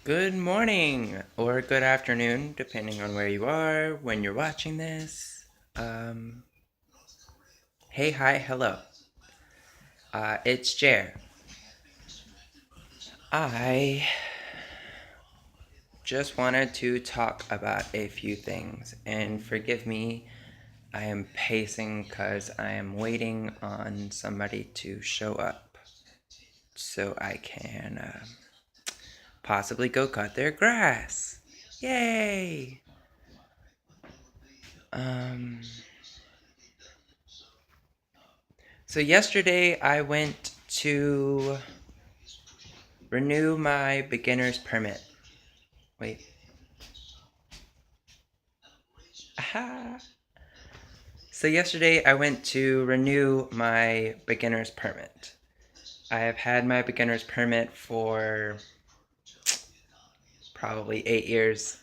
Good morning or good afternoon, depending on where you are when you're watching this. Um, hey, hi, hello. It's Jer. I just wanted to talk about a few things, and forgive me, I am pacing because I am waiting on somebody to show up so I can possibly go cut their grass. Yay! Um, So yesterday I went to renew my beginner's permit. Wait. Aha. So yesterday I went to renew my beginner's permit. I have had my beginner's permit for probably 8 years.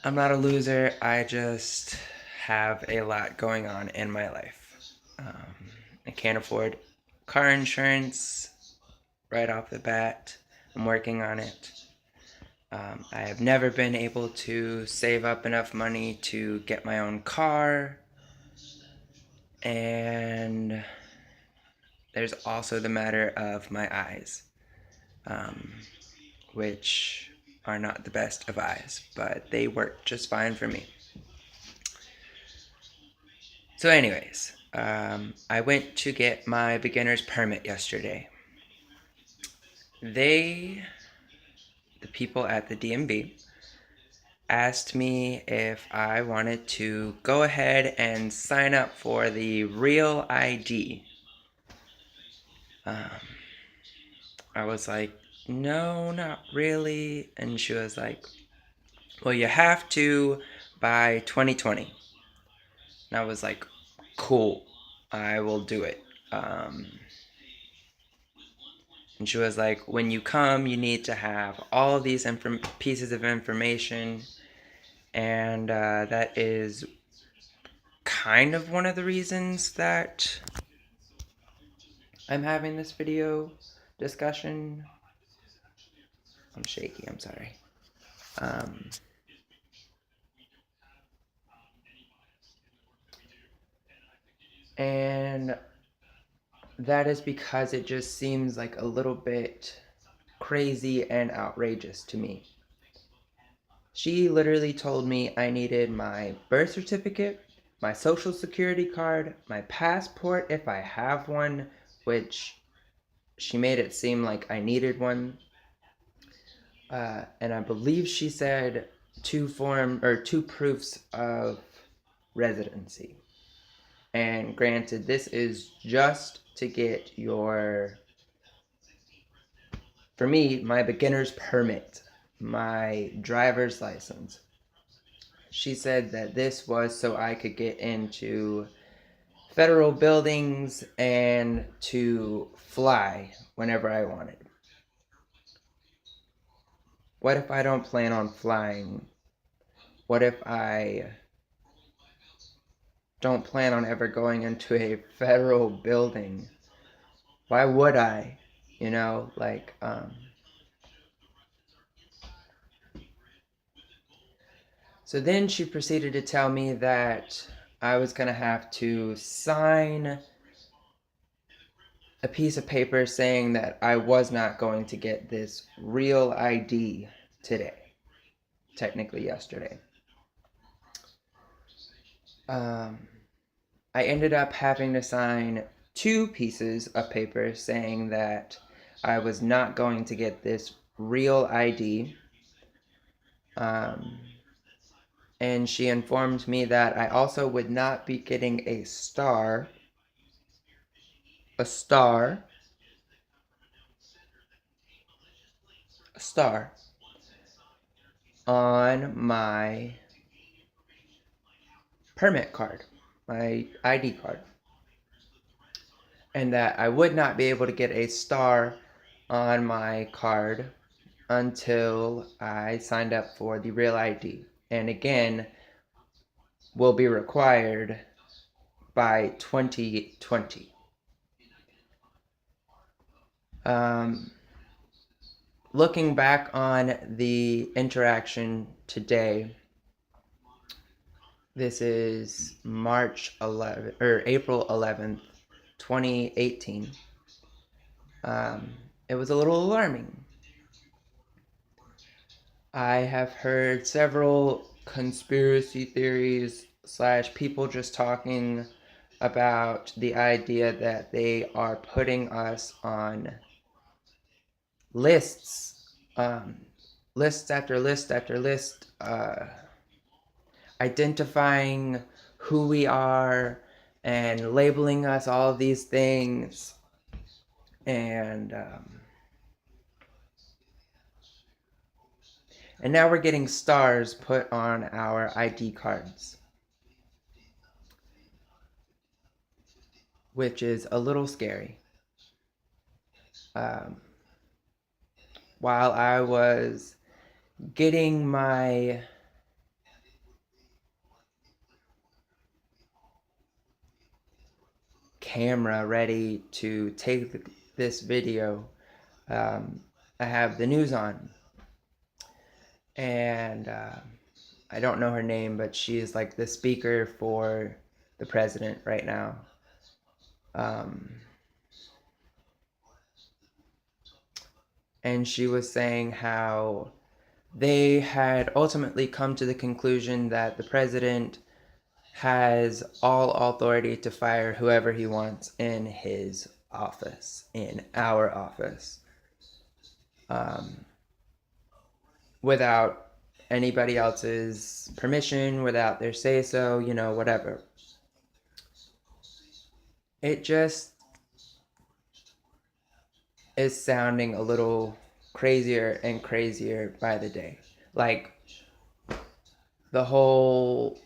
I'm not a loser. I just have a lot going on in my life. I can't afford car insurance right off the bat. I'm working on it. I have never been able to save up enough money to get my own car. And there's also the matter of my eyes, um, which are not the best of eyes, but they work just fine for me. So, anyways, I went to get my beginner's permit yesterday. The people at the DMV, asked me if I wanted to go ahead and sign up for the Real ID. Um, I was like, no, not really. And she was like, well, you have to by 2020. And I was like, cool, I will do it. And she was like, when you come, you need to have all of these pieces of information. And that is kind of one of the reasons that I'm having this video discussion. I'm shaky, I'm sorry. And that is because it just seems like a little bit crazy and outrageous to me. She literally told me I needed my birth certificate, my social security card, my passport if I have one, which she made it seem like I needed one. And I believe she said two proofs of residency. And granted, this is just to get for me, my beginner's permit, my driver's license. She said that this was so I could get into federal buildings and to fly whenever I wanted. What if I don't plan on flying? What if I don't plan on ever going into a federal building? Why would I? You know, like, So then she proceeded to tell me that I was going to have to sign a piece of paper saying that I was not going to get this real ID today, technically yesterday. I ended up having to sign two pieces of paper saying that I was not going to get this real ID. And she informed me that I also would not be getting a star a star a star on my permit card, my ID card, and that I would not be able to get a star on my card until I signed up for the real ID. And again, will be required by 2020. looking back on the interaction today, this is March 11th or April 11th, 2018. Um, it was a little alarming. I have heard several conspiracy theories slash people just talking about the idea that they are putting us on lists, lists after list after list, identifying who we are and labeling us all of these things. And now we're getting stars put on our ID cards, which is a little scary. Um, while I was getting my camera ready to take this video, I have the news on, and I don't know her name, but she is like the speaker for the president right now. And she was saying how they had ultimately come to the conclusion that the president has all authority to fire whoever he wants in his office, in our office, without anybody else's permission, without their say so, whatever. It just is sounding a little crazier and crazier by the day. Like the whole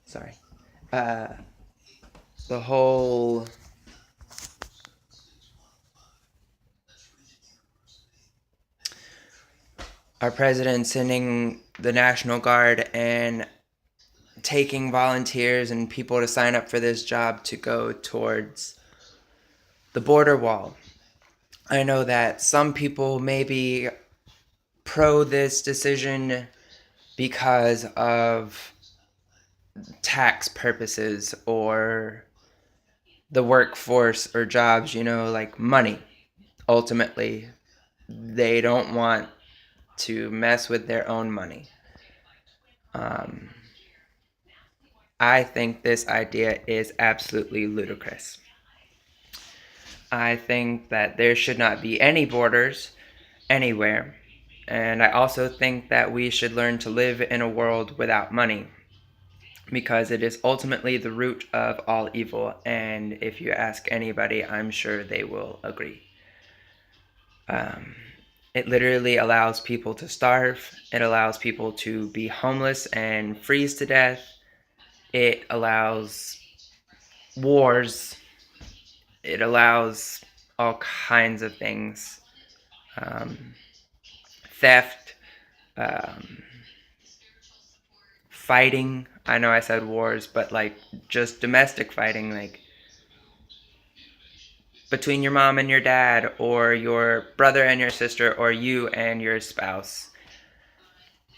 sorry. The whole our president sending the National Guard and taking volunteers and people to sign up for this job to go towards the border wall. I know that some people may be pro this decision because of tax purposes or the workforce or jobs, like money. Ultimately, they don't want to mess with their own money. I think this idea is absolutely ludicrous. I think that there should not be any borders anywhere. And I also think that we should learn to live in a world without money, because it is ultimately the root of all evil. And if you ask anybody, I'm sure they will agree. It literally allows people to starve. It allows people to be homeless and freeze to death. It allows wars. It allows all kinds of things. Theft, fighting. I know I said wars, but like just domestic fighting, like between your mom and your dad, or your brother and your sister, or you and your spouse.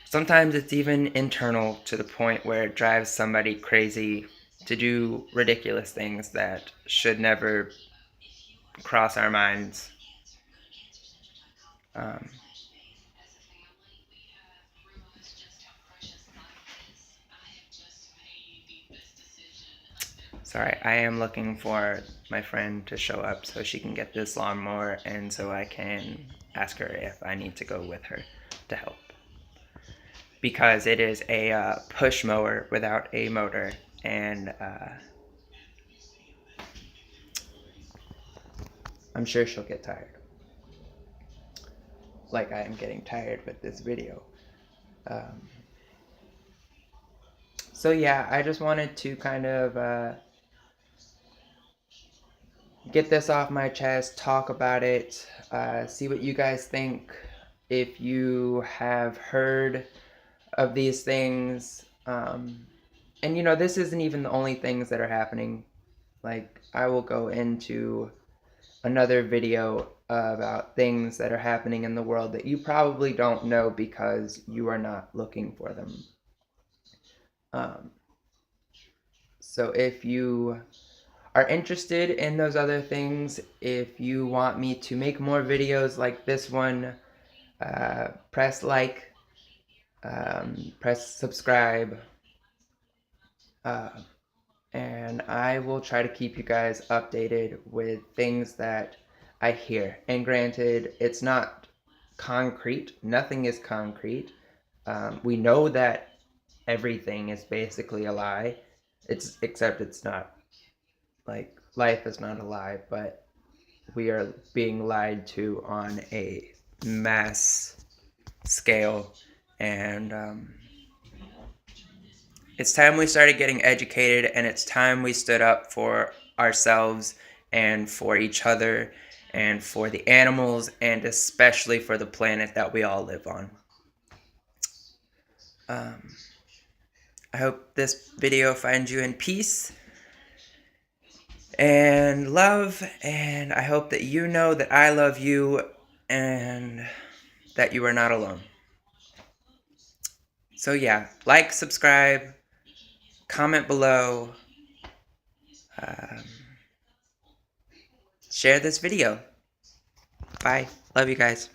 Sometimes it's even internal to the point where it drives somebody crazy to do ridiculous things that should never cross our minds. Sorry, I am looking for my friend to show up so she can get this lawnmower and so I can ask her if I need to go with her to help. Because it is a push mower without a motor, and I'm sure she'll get tired. Like I am getting tired with this video. So yeah, I just wanted to kind of get this off my chest, talk about it, see what you guys think. If you have heard of these things, and this isn't even the only things that are happening. Like, I will go into another video about things that are happening in the world that you probably don't know because you are not looking for them. So if you are interested in those other things, if you want me to make more videos like this one, press like, press subscribe, and I will try to keep you guys updated with things that I hear. And granted, it's not concrete. Nothing is concrete. We know that everything is basically a lie. Except it's not. Like, life is not a lie, but we are being lied to on a mass scale, and it's time we started getting educated, and it's time we stood up for ourselves and for each other and for the animals and especially for the planet that we all live on. I hope this video finds you in peace and love, and I hope that you know that I love you and that you are not alone. So yeah, like, subscribe, comment below, share this video. Bye. Love you guys.